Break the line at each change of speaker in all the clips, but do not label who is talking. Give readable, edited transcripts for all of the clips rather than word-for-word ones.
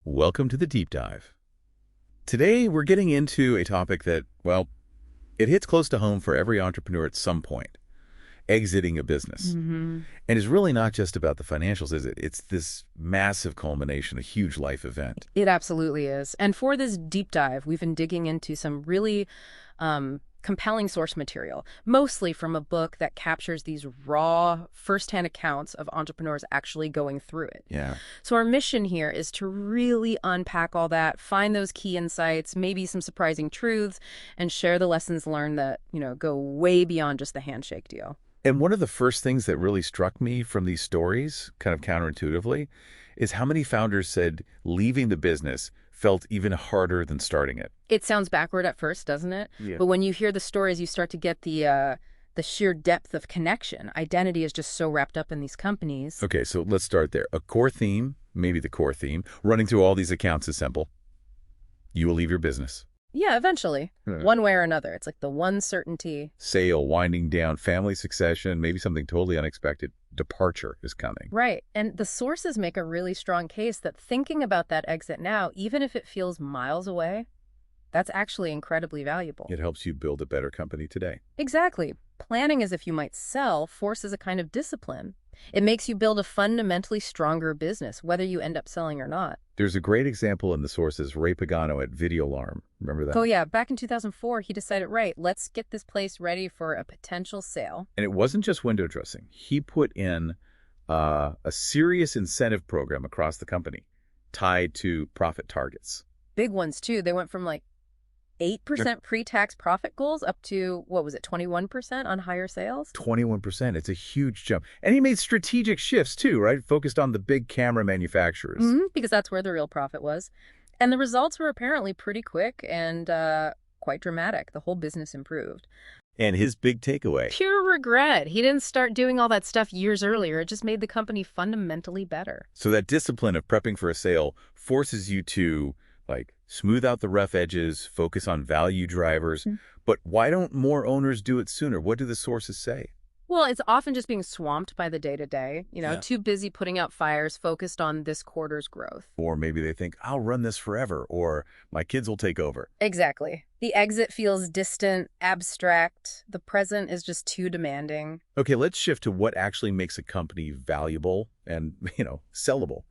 Welcome to the Deep Dive. Today, we're getting into a topic that, well, it hits close to home for every entrepreneur at some point, exiting a business. And it's really not just about the financials, is it? It's this massive culmination, a huge life event.
It absolutely is. And for this deep dive, we've been digging into some really compelling source material, mostly from a book that captures these raw, firsthand accounts of entrepreneurs actually going through it.
Yeah.
So our mission here is to really unpack all that, find those key insights, maybe some surprising truths, and share the lessons learned that, go way beyond just the handshake deal.
And one of the first things that really struck me from these stories, kind of counterintuitively, is how many founders said leaving the business felt even harder than starting it.
It sounds backward at first, doesn't it?
Yeah.
But when you hear the stories, you start to get the sheer depth of connection. Identity is just so wrapped up in these companies.
Okay, so let's start there. A core theme, maybe the core theme, running through all these accounts is simple. You will leave your business.
Yeah, eventually. One way or another. It's like the one certainty.
Sale, winding down, family succession, maybe something totally unexpected. Departure is coming.
Right. And the sources make a really strong case that thinking about that exit now, even if it feels miles away, that's actually incredibly valuable.
It helps you build a better company today.
Exactly. Planning as if you might sell forces a kind of discipline. It makes you build a fundamentally stronger business, whether you end up selling or not.
There's a great example in the sources, Ray Pagano at Videoalarm. Remember that?
Oh, yeah. Back in 2004, he decided, right, let's get this place ready for a potential sale.
And it wasn't just window dressing. He put in a serious incentive program across the company tied to profit targets.
Big ones, too. They went from like 8% pre-tax profit goals up to, what was it, 21% on higher sales?
21%. It's a huge jump. And he made strategic shifts too, right? Focused on the big camera manufacturers.
Because that's where the real profit was. And the results were apparently pretty quick and quite dramatic. The whole business improved.
And his big takeaway.
Pure regret. He didn't start doing all that stuff years earlier. It just made the company fundamentally better.
So that discipline of prepping for a sale forces you to smooth out the rough edges, focus on value drivers. But why don't more owners do it sooner? What do the sources say?
Well, it's often just being swamped by the day-to-day, too busy putting out fires, focused on this quarter's growth.
Or maybe they think, I'll run this forever, or my kids will take over.
Exactly. The exit feels distant, abstract. The present is just too demanding.
Okay, let's shift to what actually makes a company valuable and, sellable.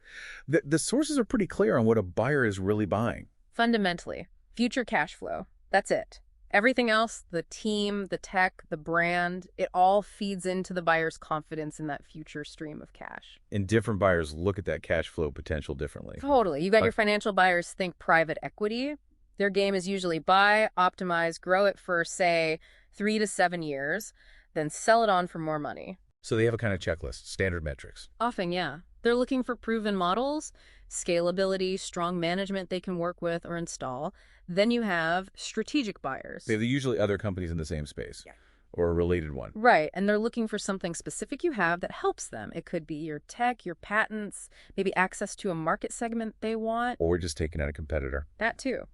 The sources are pretty clear on what a buyer is really buying.
Fundamentally, future cash flow. That's it. Everything else, the team, the tech, the brand, it all feeds into the buyer's confidence in that future stream of cash.
And different buyers look at that cash flow potential differently.
Totally. You got your financial buyers think private equity. Their game is usually buy, optimize, grow it for, say, 3 to 7 years, then sell it on for more money.
So they have a kind of checklist, standard metrics.
Often, yeah. They're looking for proven models, scalability, strong management they can work with or install. Then you have strategic buyers.
They're usually other companies in the same space or a related one.
Right, and they're looking for something specific you have that helps them. It could be your tech, your patents, maybe access to a market segment they want.
Or just taking out a competitor.
That too.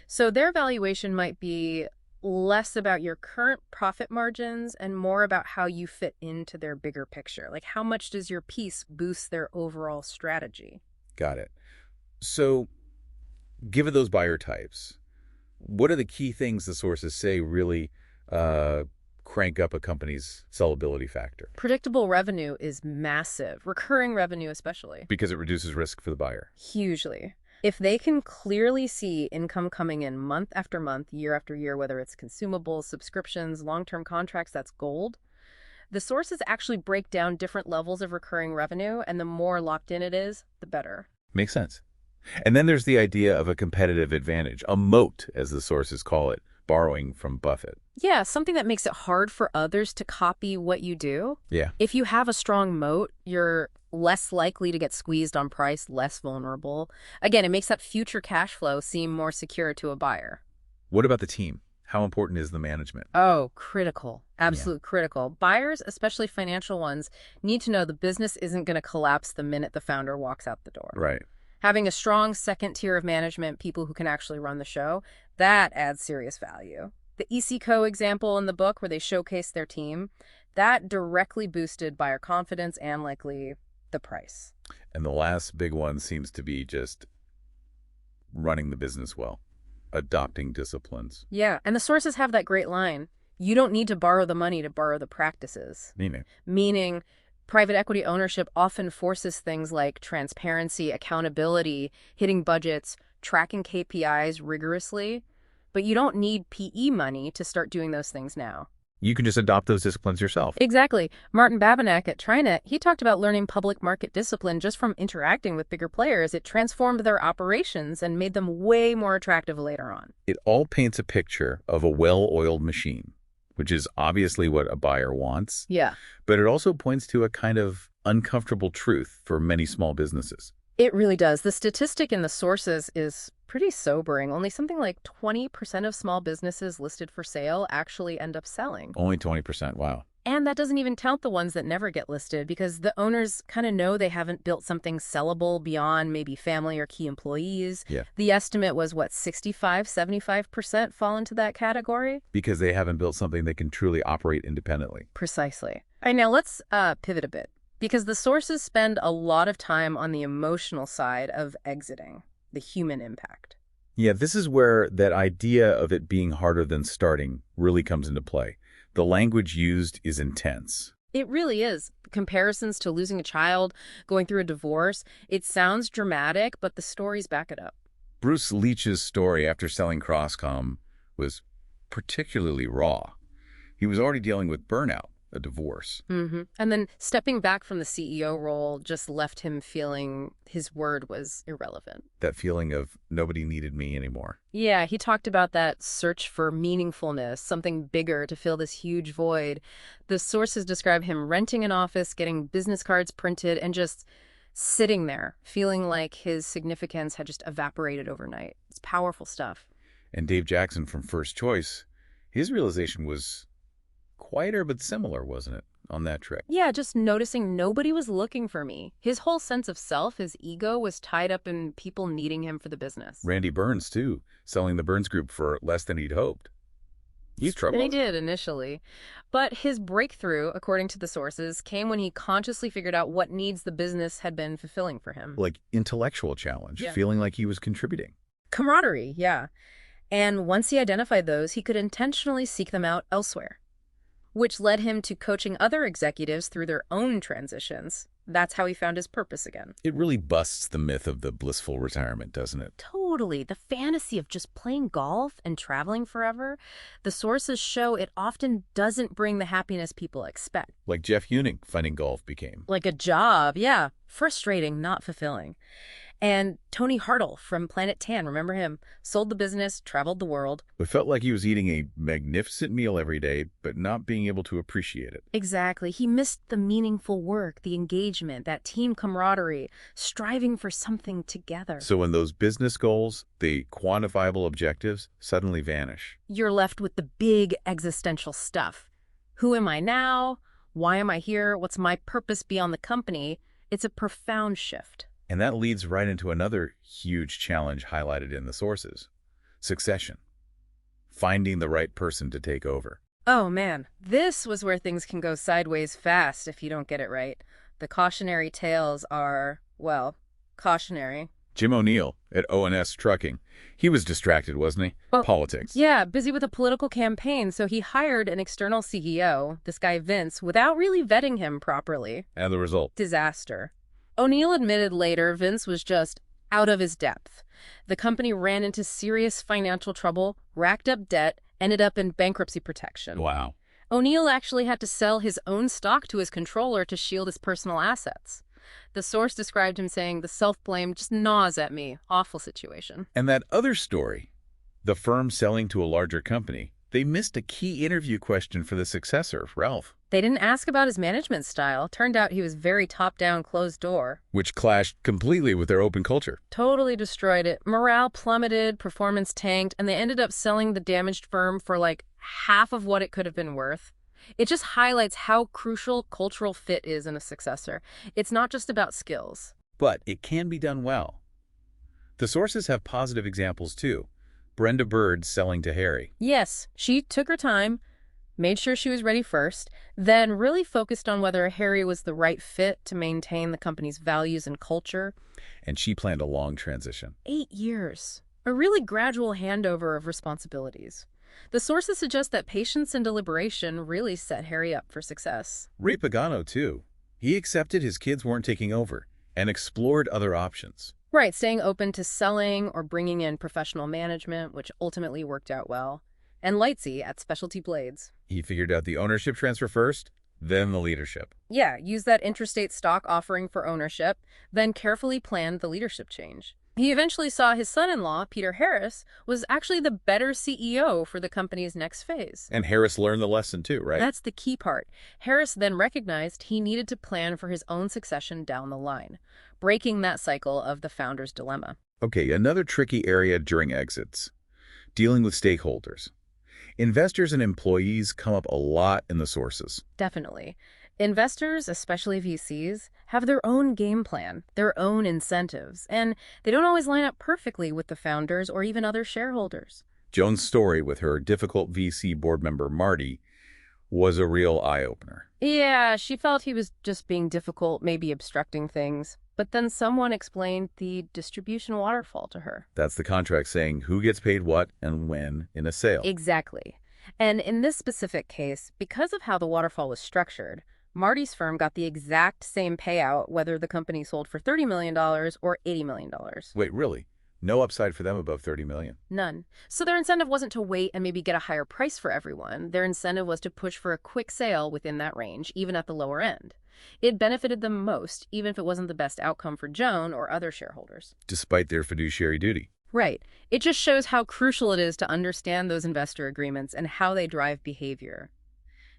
So their valuation might be less about your current profit margins and more about how you fit into their bigger picture. Like, how much does your piece boost their overall strategy?
Got it. So given those buyer types, what are the key things the sources say really crank up a company's sellability factor?
Predictable revenue is massive. Recurring revenue especially.
Because it reduces risk for the buyer.
Hugely. If they can clearly see income coming in month after month, year after year, whether it's consumables, subscriptions, long-term contracts, that's gold. The sources actually break down different levels of recurring revenue, and the more locked in it is, the better.
Makes sense. And then there's the idea of a competitive advantage, a moat, as the sources call it, borrowing from Buffett.
Yeah, something that makes it hard for others to copy what you do.
Yeah.
If you have a strong moat, you're less likely to get squeezed on price, less vulnerable. Again, it makes that future cash flow seem more secure to a buyer.
What about the team? How important is the management?
Oh, critical. Absolute critical. Buyers, especially financial ones, need to know the business isn't going to collapse the minute the founder walks out the door.
Right.
Having a strong second tier of management, people who can actually run the show, that adds serious value. The ECCO example in the book where they showcase their team, that directly boosted buyer confidence and likely the price.
And the last big one seems to be just running the business well, adopting disciplines.
Yeah, and the sources have that great line. You don't need to borrow the money to borrow the practices. Meaning, private equity ownership often forces things like transparency, accountability, hitting budgets, tracking KPIs rigorously. But you don't need PE money to start doing those things now.
You can just adopt those disciplines yourself.
Exactly. Martin Babinak at TriNet, he talked about learning public market discipline just from interacting with bigger players. It transformed their operations and made them way more attractive later on.
It all paints a picture of a well-oiled machine, which is obviously what a buyer wants.
Yeah.
But it also points to a kind of uncomfortable truth for many small businesses.
It really does. The statistic in the sources is pretty sobering. Only something like 20% of small businesses listed for sale actually end up selling.
Only 20%, wow.
And that doesn't even count the ones that never get listed because the owners kind of know they haven't built something sellable beyond maybe family or key employees.
Yeah.
The estimate was, 75% fall into that category?
Because they haven't built something that can truly operate independently.
Precisely. All right, now let's pivot a bit. Because the sources spend a lot of time on the emotional side of exiting, the human impact.
Yeah, this is where that idea of it being harder than starting really comes into play. The language used is intense.
It really is. Comparisons to losing a child, going through a divorce, it sounds dramatic, but the stories back it up.
Bruce Leach's story after selling Crosscom was particularly raw. He was already dealing with burnout, a divorce.
And then stepping back from the CEO role just left him feeling his word was irrelevant.
That feeling of nobody needed me anymore.
Yeah, he talked about that search for meaningfulness, something bigger to fill this huge void. The sources describe him renting an office, getting business cards printed, and just sitting there, feeling like his significance had just evaporated overnight. It's powerful stuff.
And Dave Jackson from First Choice, his realization was quieter but similar, wasn't it, on that trip?
Yeah, just noticing nobody was looking for me. His whole sense of self, his ego, was tied up in people needing him for the business.
Randy Burns, too, selling the Burns Group for less than he'd hoped. He's troubled.
And he did initially. But his breakthrough, according to the sources, came when he consciously figured out what needs the business had been fulfilling for him.
Like intellectual challenge, feeling like he was contributing.
Camaraderie, yeah. And once he identified those, he could intentionally seek them out elsewhere, which led him to coaching other executives through their own transitions. That's how he found his purpose again.
It really busts the myth of the blissful retirement, doesn't it?
Totally. The fantasy of just playing golf and traveling forever. The sources show it often doesn't bring the happiness people expect.
Like Jeff Hunig finding golf became.
Like a job, yeah. Frustrating, not fulfilling. And Tony Hartle from Planet Tan, remember him? Sold the business, traveled the world.
It felt like he was eating a magnificent meal every day, but not being able to appreciate it.
Exactly. He missed the meaningful work, the engagement, that team camaraderie, striving for something together.
So when those business goals, the quantifiable objectives, suddenly vanish,
you're left with the big existential stuff. Who am I now? Why am I here? What's my purpose beyond the company? It's a profound shift.
And that leads right into another huge challenge highlighted in the sources. Succession. Finding the right person to take over.
Oh man, this was where things can go sideways fast if you don't get it right. The cautionary tales are, well, cautionary.
Jim O'Neill at O&S Trucking. He was distracted, wasn't he?
Well,
politics.
Yeah, busy with a political campaign, so he hired an external CEO, this guy Vince, without really vetting him properly.
And the result?
Disaster. O'Neill admitted later Vince was just out of his depth. The company ran into serious financial trouble, racked up debt, ended up in bankruptcy protection.
Wow.
O'Neill actually had to sell his own stock to his controller to shield his personal assets. The source described him saying, the self-blame just gnaws at me. Awful situation.
And that other story, the firm selling to a larger company, they missed a key interview question for the successor, Ralph.
They didn't ask about his management style. Turned out he was very top-down, closed door.
Which clashed completely with their open culture.
Totally destroyed it. Morale plummeted, performance tanked, and they ended up selling the damaged firm for like half of what it could have been worth. It just highlights how crucial cultural fit is in a successor. It's not just about skills.
But it can be done well. The sources have positive examples too. Brenda Bird selling to Harry.
Yes, she took her time, made sure she was ready first, then really focused on whether Harry was the right fit to maintain the company's values and culture.
And she planned a long transition.
8 years. A really gradual handover of responsibilities. The sources suggest that patience and deliberation really set Harry up for success.
Ray Pagano, too. He accepted his kids weren't taking over and explored other options.
Right, staying open to selling or bringing in professional management, which ultimately worked out well. And Lightsey at Specialty Blades.
He figured out the ownership transfer first, then the leadership.
Yeah, used that interstate stock offering for ownership, then carefully planned the leadership change. He eventually saw his son-in-law, Peter Harris, was actually the better CEO for the company's next phase.
And Harris learned the lesson too, right?
That's the key part. Harris then recognized he needed to plan for his own succession down the line, breaking that cycle of the founder's dilemma.
Okay, another tricky area during exits. Dealing with stakeholders. Investors and employees come up a lot in the sources.
Definitely. Investors, especially VCs, have their own game plan, their own incentives, and they don't always line up perfectly with the founders or even other shareholders.
Joan's story with her difficult VC board member, Marty, was a real eye-opener.
Yeah, she felt he was just being difficult, maybe obstructing things. But then someone explained the distribution waterfall to her.
That's the contract saying who gets paid what and when in a sale.
Exactly. And in this specific case, because of how the waterfall was structured, Marty's firm got the exact same payout whether the company sold for $30 million or $80 million.
Wait, really? No upside for them above $30 million?
None. So their incentive wasn't to wait and maybe get a higher price for everyone. Their incentive was to push for a quick sale within that range, even at the lower end. It benefited them most, even if it wasn't the best outcome for Joan or other shareholders.
Despite their fiduciary duty.
Right. It just shows how crucial it is to understand those investor agreements and how they drive behavior.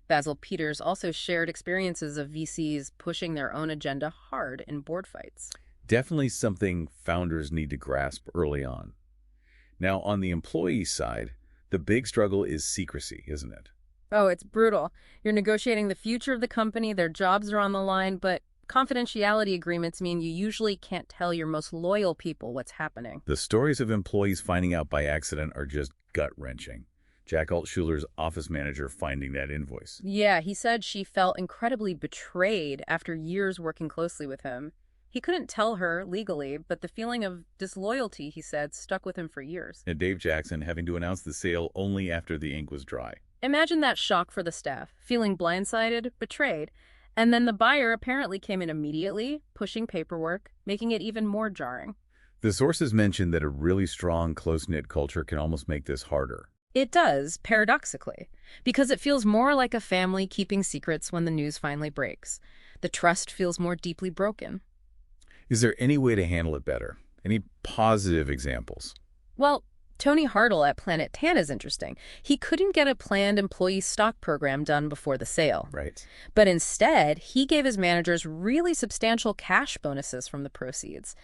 Basil Peters also shared experiences of VCs pushing their own agenda hard in board fights.
Definitely something founders need to grasp early on. Now, on the employee side, the big struggle is secrecy, isn't it?
Oh, it's brutal. You're negotiating the future of the company, their jobs are on the line, but confidentiality agreements mean you usually can't tell your most loyal people what's happening.
The stories of employees finding out by accident are just gut-wrenching. Jack Altshuler's office manager finding that invoice.
Yeah, he said she felt incredibly betrayed after years working closely with him. He couldn't tell her legally, but the feeling of disloyalty, he said, stuck with him for years.
And Dave Jackson having to announce the sale only after the ink was dry.
Imagine that shock for the staff, feeling blindsided, betrayed, and then the buyer apparently came in immediately, pushing paperwork, making it even more jarring.
The sources mentioned that a really strong, close-knit culture can almost make this harder.
It does, paradoxically, because it feels more like a family keeping secrets when the news finally breaks. The trust feels more deeply broken.
Is there any way to handle it better? Any positive examples?
Well, Tony Hartle at Planet Tan is interesting. He couldn't get a planned employee stock program done before the sale.
Right.
But instead, he gave his managers really substantial cash bonuses from the proceeds.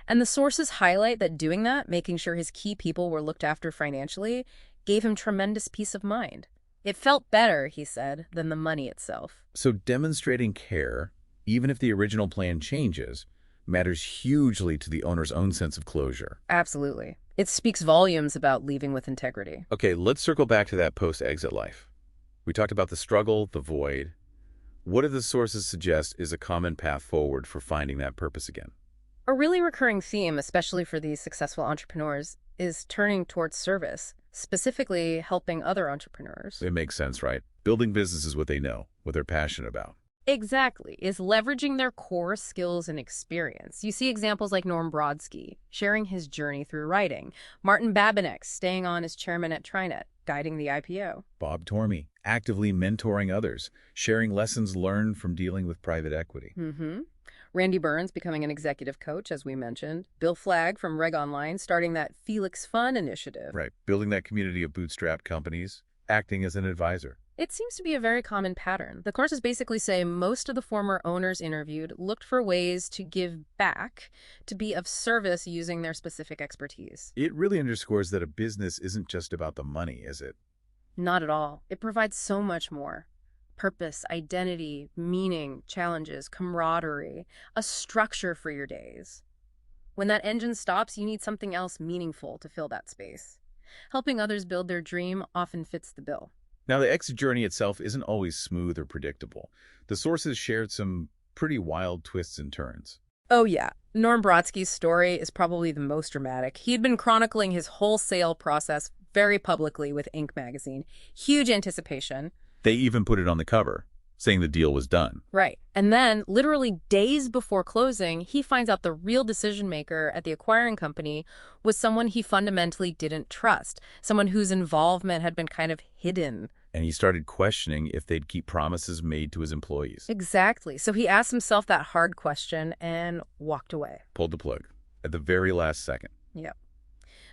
And the sources highlight that doing that, making sure his key people were looked after financially, gave him tremendous peace of mind. It felt better, he said, than the money itself.
So demonstrating care, even if the original plan changes, matters hugely to the owner's own sense of closure.
Absolutely. It speaks volumes about leaving with integrity.
Okay, let's circle back to that post-exit life. We talked about the struggle, the void. What do the sources suggest is a common path forward for finding that purpose again?
A really recurring theme, especially for these successful entrepreneurs, is turning towards service, specifically helping other entrepreneurs.
It makes sense, right? Building businesses what they know, what they're passionate about.
Exactly, is leveraging their core skills and experience. You see examples like Norm Brodsky, sharing his journey through writing, Martin Babinex staying on as chairman at TriNet, guiding the IPO.
Bob Tormey, actively mentoring others, sharing lessons learned from dealing with private equity.
Randy Burns becoming an executive coach, as we mentioned. Bill Flagg from Reg Online starting that Felix Fun initiative.
Right, building that community of bootstrapped companies, acting as an advisor.
It seems to be a very common pattern. The courses basically say most of the former owners interviewed looked for ways to give back, to be of service using their specific expertise.
It really underscores that a business isn't just about the money, is it?
Not at all. It provides so much more. Purpose, identity, meaning, challenges, camaraderie, a structure for your days. When that engine stops, you need something else meaningful to fill that space. Helping others build their dream often fits the bill.
Now, the exit journey itself isn't always smooth or predictable. The sources shared some pretty wild twists and turns.
Oh, yeah. Norm Brodsky's story is probably the most dramatic. He'd been chronicling his whole sale process very publicly with Inc. magazine. Huge anticipation.
They even put it on the cover, saying the deal was done.
Right. And then, literally days before closing, he finds out the real decision maker at the acquiring company was someone he fundamentally didn't trust, someone whose involvement had been kind of hidden.
And he started questioning if they'd keep promises made to his employees.
Exactly. So he asked himself that hard question and walked away.
Pulled the plug at the very last second.
Yep.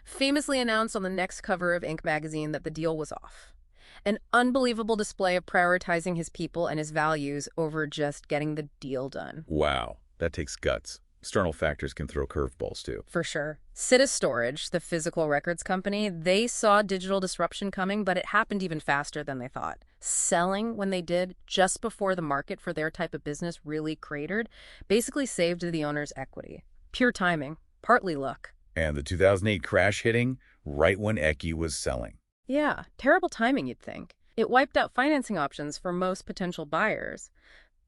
Famously announced on the next cover of Inc. magazine that the deal was off. An unbelievable display of prioritizing his people and his values over just getting the deal done.
Wow, that takes guts. External factors can throw curveballs too.
For sure. Citus Storage, the physical records company, they saw digital disruption coming, but it happened even faster than they thought. Selling when they did, just before the market for their type of business really cratered, basically saved the owner's equity. Pure timing, partly luck.
And the 2008 crash hitting right when Eki was selling.
Yeah, terrible timing, you'd think. It wiped out financing options for most potential buyers.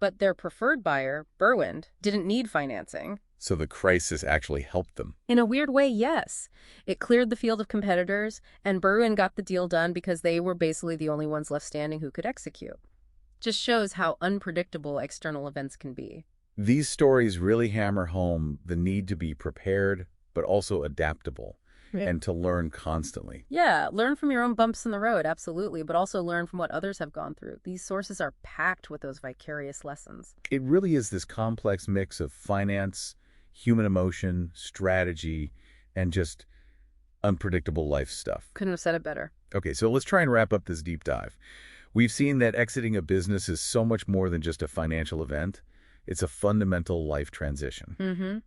But their preferred buyer, Berwind, didn't need financing.
So the crisis actually helped them.
In a weird way, yes. It cleared the field of competitors, and Berwind got the deal done because they were basically the only ones left standing who could execute. Just shows how unpredictable external events can be.
These stories really hammer home the need to be prepared, but also adaptable, and to learn constantly.
Yeah, learn from your own bumps in the road, absolutely, but also learn from what others have gone through. These sources are packed with those vicarious lessons.
It really is this complex mix of finance, human emotion, strategy, and just unpredictable life stuff.
Couldn't have said it better.
Okay, so let's try and wrap up this deep dive. We've seen that exiting a business is so much more than just a financial event. It's a fundamental life transition.
Mm-hmm.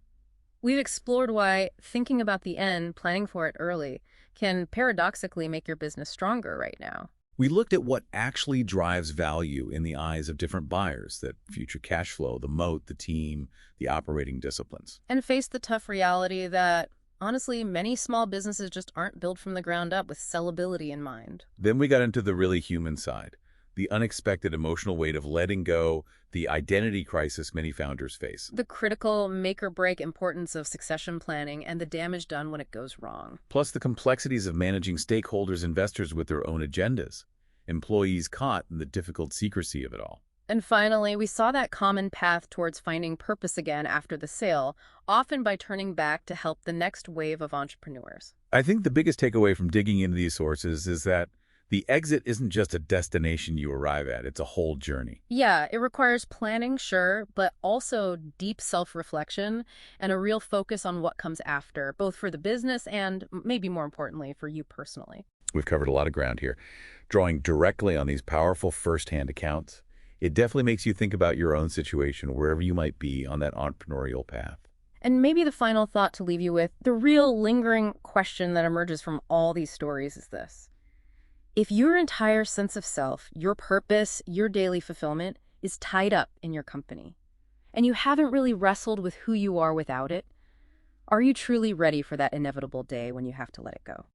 We've explored why thinking about the end, planning for it early, can paradoxically make your business stronger right now.
We looked at what actually drives value in the eyes of different buyers, that future cash flow, the moat, the team, the operating disciplines.
And face the tough reality that, honestly, many small businesses just aren't built from the ground up with sellability in mind.
Then we got into the really human side, the unexpected emotional weight of letting go, the identity crisis many founders face.
The critical make-or-break importance of succession planning and the damage done when it goes wrong.
Plus the complexities of managing stakeholders, investors with their own agendas, employees caught in the difficult secrecy of it all.
And finally, we saw that common path towards finding purpose again after the sale, often by turning back to help the next wave of entrepreneurs.
I think the biggest takeaway from digging into these sources is that the exit isn't just a destination you arrive at, it's a whole journey.
Yeah, it requires planning, sure, but also deep self-reflection and a real focus on what comes after, both for the business and, maybe more importantly, for you personally.
We've covered a lot of ground here. Drawing directly on these powerful first-hand accounts, it definitely makes you think about your own situation wherever you might be on that entrepreneurial path.
And maybe the final thought to leave you with, the real lingering question that emerges from all these stories is this. If your entire sense of self, your purpose, your daily fulfillment is tied up in your company, and you haven't really wrestled with who you are without it, are you truly ready for that inevitable day when you have to let it go?